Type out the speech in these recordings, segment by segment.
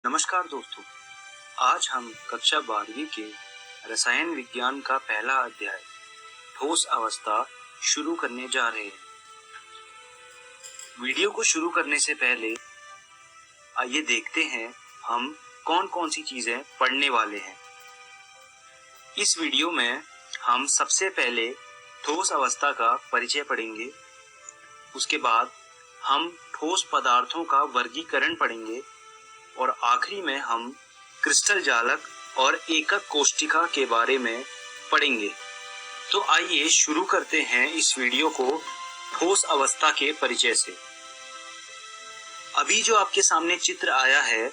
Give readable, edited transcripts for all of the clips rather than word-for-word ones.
नमस्कार दोस्तों, आज हम कक्षा 12वीं के रसायन विज्ञान का पहला अध्याय ठोस अवस्था शुरू करने जा रहे हैं। वीडियो को शुरू करने से पहले आइए देखते हैं हम कौन कौन सी चीजें पढ़ने वाले हैं। इस वीडियो में हम सबसे पहले ठोस अवस्था का परिचय पढ़ेंगे। उसके बाद हम ठोस पदार्थों का वर्गीकरण पढ़ेंगे और आखिरी में हम क्रिस्टल जालक और एकक कोष्ठिका के बारे में पढ़ेंगे। तो आइए शुरू करते हैं इस वीडियो को ठोस अवस्था के परिचय से। अभी जो आपके सामने चित्र आया है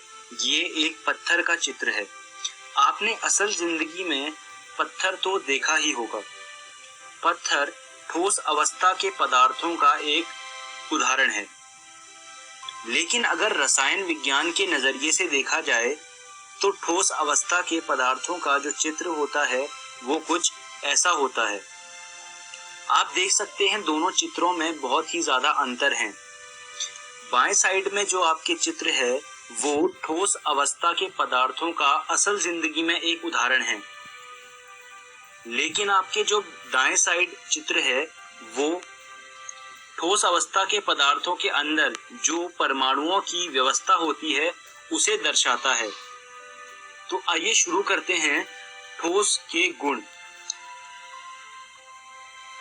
ये एक पत्थर का चित्र है। आपने असल जिंदगी में पत्थर तो देखा ही होगा। पत्थर ठोस अवस्था के पदार्थों का एक उदाहरण है, लेकिन अगर रसायन विज्ञान के नजरिए से देखा जाए तो ठोस अवस्था के पदार्थों का जो चित्र होता है वो कुछ ऐसा होता है। आप देख सकते हैं दोनों चित्रों में बहुत ही ज्यादा अंतर है। बाएं साइड में जो आपके चित्र है वो ठोस अवस्था के पदार्थों का असल जिंदगी में एक उदाहरण है, लेकिन आपके जो दाएं साइड चित्र है वो ठोस अवस्था के पदार्थों के अंदर जो परमाणुओं की व्यवस्था होती है उसे दर्शाता है। तो आइए शुरू करते हैं ठोस के गुण।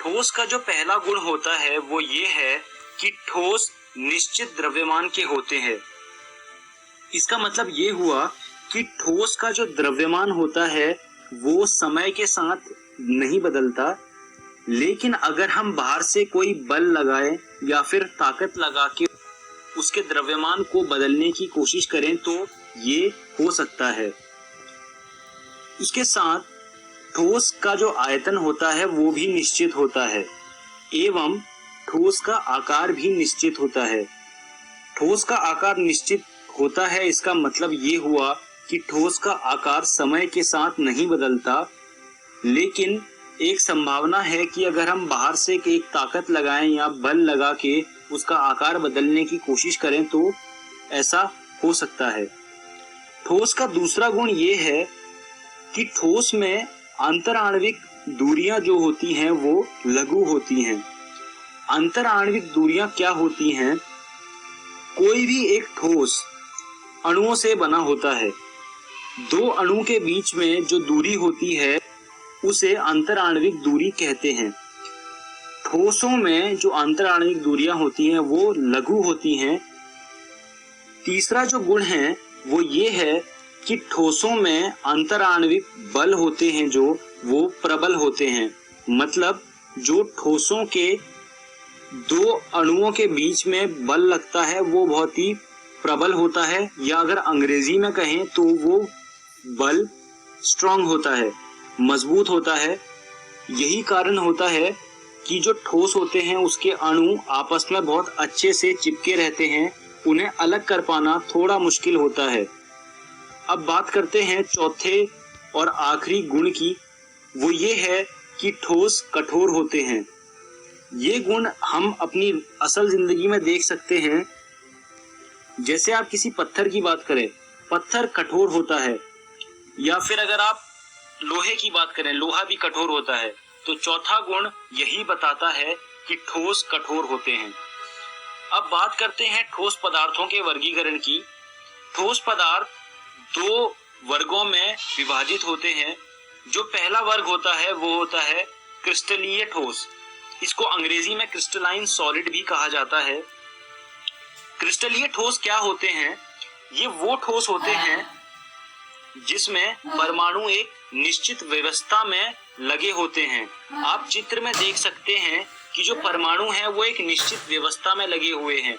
ठोस का जो पहला गुण होता है वो ये है कि ठोस निश्चित द्रव्यमान के होते हैं। इसका मतलब ये हुआ कि ठोस का जो द्रव्यमान होता है वो समय के साथ नहीं बदलता, लेकिन अगर हम बाहर से कोई बल लगाए या फिर ताकत लगा के उसके द्रव्यमान को बदलने की कोशिश करें तो ये हो सकता है। उसके साथ ठोस का जो आयतन होता है वो भी निश्चित होता है एवं ठोस का आकार भी निश्चित होता है। ठोस का आकार निश्चित होता है, इसका मतलब ये हुआ कि ठोस का आकार समय के साथ नहीं बदलता, लेकिन एक संभावना है कि अगर हम बाहर से एक ताकत लगाएं या बल लगा के उसका आकार बदलने की कोशिश करें तो ऐसा हो सकता है। ठोस का दूसरा गुण ये है कि ठोस में अंतराण्विक दूरियां जो होती हैं वो लघु होती हैं। अंतराण्विक दूरियां क्या होती हैं? कोई भी एक ठोस अणुओं से बना होता है। दो अणु के बीच में जो दूरी होती है उसे अंतराण्विक दूरी कहते हैं। ठोसों में जो अंतराण्विक दूरियां होती हैं वो लघु होती हैं। तीसरा जो गुण है वो ये है कि ठोसों में अंतराण्विक बल होते हैं जो वो प्रबल होते हैं। मतलब जो ठोसों के दो अणुओं के बीच में बल लगता है वो बहुत ही प्रबल होता है, या अगर अंग्रेजी में कहें तो वो बल स्ट्रांग होता है, मजबूत होता है। यही कारण होता है कि जो ठोस होते हैं उसके अणु आपस में बहुत अच्छे से चिपके रहते हैं, उन्हें अलग कर पाना थोड़ा मुश्किल होता है। अब बात करते हैं चौथे और आखिरी गुण की। वो ये है कि ठोस कठोर होते हैं। ये गुण हम अपनी असल जिंदगी में देख सकते हैं। जैसे आप किसी पत्थर की बात करें, पत्थर कठोर होता है, या फिर अगर आप लोहे की बात करें, लोहा भी कठोर होता है। तो चौथा गुण यही बताता है कि ठोस कठोर होते हैं। अब बात करते हैं ठोस पदार्थों के वर्गीकरण की। ठोस पदार्थ दो वर्गों में विभाजित होते हैं। जो पहला वर्ग होता है वो होता है क्रिस्टलीय ठोस। इसको अंग्रेजी में क्रिस्टलाइन सॉलिड भी कहा जाता है। क्रिस्टलीय ठोस क्या होते हैं? ये वो ठोस होते हैं जिसमें परमाणु एक निश्चित व्यवस्था में लगे होते हैं। आप चित्र में देख सकते हैं कि जो परमाणु हैं वो एक निश्चित व्यवस्था में लगे हुए हैं,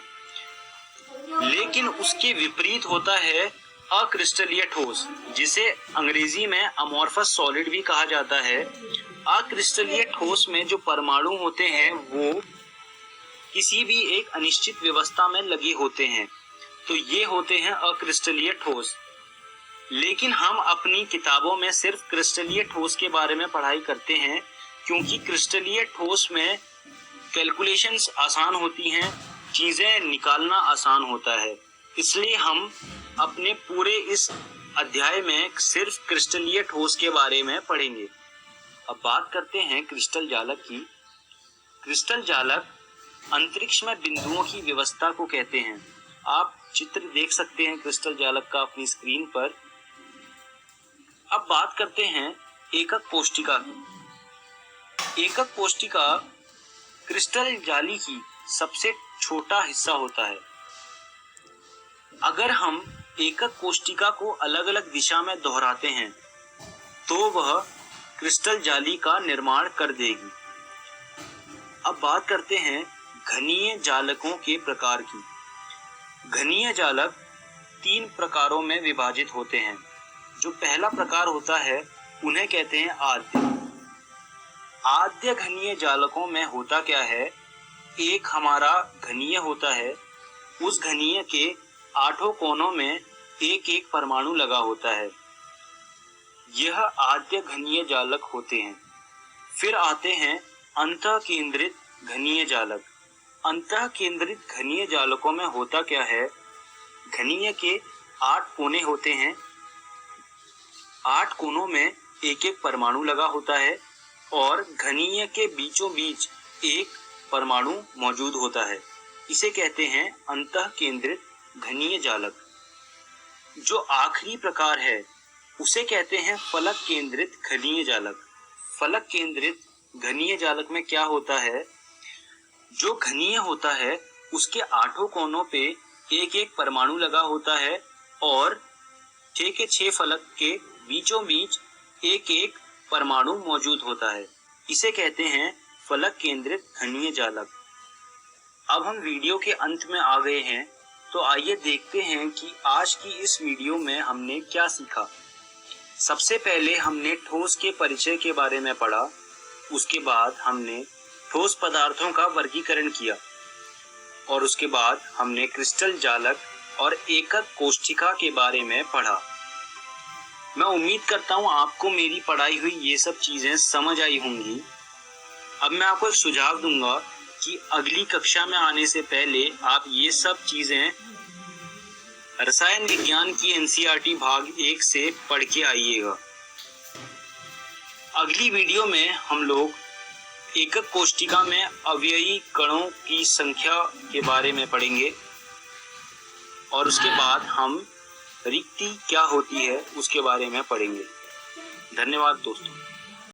लेकिन उसके विपरीत होता है अक्रिस्टलीय ठोस, जिसे अंग्रेजी में अमॉर्फस सॉलिड भी कहा जाता है। अक्रिस्टलीय ठोस में जो परमाणु होते हैं वो किसी भी एक अनिश्चित व्यवस्था में लगे होते हैं। तो ये होते हैं अक्रिस्टलीय ठोस। लेकिन हम अपनी किताबों में सिर्फ क्रिस्टलीय ठोस के बारे में पढ़ाई करते हैं, क्योंकि क्रिस्टलीय ठोस में कैलकुलेशंस आसान होती हैं, चीजें निकालना आसान होता है। इसलिए हम अपने पूरे इस अध्याय में सिर्फ क्रिस्टलीय ठोस के बारे में पढ़ेंगे। अब बात करते हैं क्रिस्टल जालक की। क्रिस्टल जालक अंतरिक्ष में बिंदुओं की व्यवस्था को कहते हैं। आप चित्र देख सकते हैं क्रिस्टल जालक का अपनी स्क्रीन पर। अब बात करते हैं एकक कोष्ठिका की। एकक कोष्ठिका क्रिस्टल जाली की सबसे छोटा हिस्सा होता है। अगर हम एकक कोष्ठिका को अलग अलग दिशा में दोहराते हैं तो वह क्रिस्टल जाली का निर्माण कर देगी। अब बात करते हैं घनीय जालकों के प्रकार की। घनीय जालक 3 प्रकारों में विभाजित होते हैं। जो पहला प्रकार होता है उन्हें कहते हैं आद्य। आद्य घनीय जालकों में होता क्या है, एक हमारा घनीय होता है, उस घनीय के 8 कोनों में एक एक परमाणु लगा होता है। यह आद्य घनीय जालक होते हैं। फिर आते हैं अंतः केंद्रित घनीय जालक। अंतः केंद्रित घनीय जालकों में होता क्या है, घनीय के 8 कोने होते हैं, 8 कोनों में एक एक परमाणु लगा होता है और घनीय के बीचों बीच एक परमाणु मौजूद होता है। इसे कहते हैं अंतः केंद्रित घनीय जालक। जो आखिरी प्रकार है उसे कहते हैं फलक केंद्रित घनीय जालक। फलक केंद्रित घनीय जालक में क्या होता है, जो घनीय होता है उसके 8 कोनों पे एक एक परमाणु लगा होता है और 6 के 6 फलक के बीचों बीच एक एक परमाणु मौजूद होता है। इसे कहते हैं फलक केंद्रित घनीय जालक। अब हम वीडियो के अंत में आ गए हैं, तो आइए देखते हैं कि आज की इस वीडियो में हमने क्या सीखा। सबसे पहले हमने ठोस के परिचय के बारे में पढ़ा। उसके बाद हमने ठोस पदार्थों का वर्गीकरण किया और उसके बाद हमने क्रिस्टल जालक और एकक कोष्ठिका के बारे में पढ़ा। मैं उम्मीद करता हूँ आपको मेरी पढ़ाई हुई ये सब चीजें समझ आई होंगी। अब मैं आपको एक सुझाव दूंगा कि अगली कक्षा में आने से पहले आप ये सब चीजें रसायन विज्ञान की एनसीईआरटी भाग 1 से पढ़ के आइएगा। अगली वीडियो में हम लोग एकक कोष्ठिका में अवयवी कणों की संख्या के बारे में पढ़ेंगे और उसके बाद हम रिक्ति क्या होती है उसके बारे में पढ़ेंगे। धन्यवाद दोस्तों।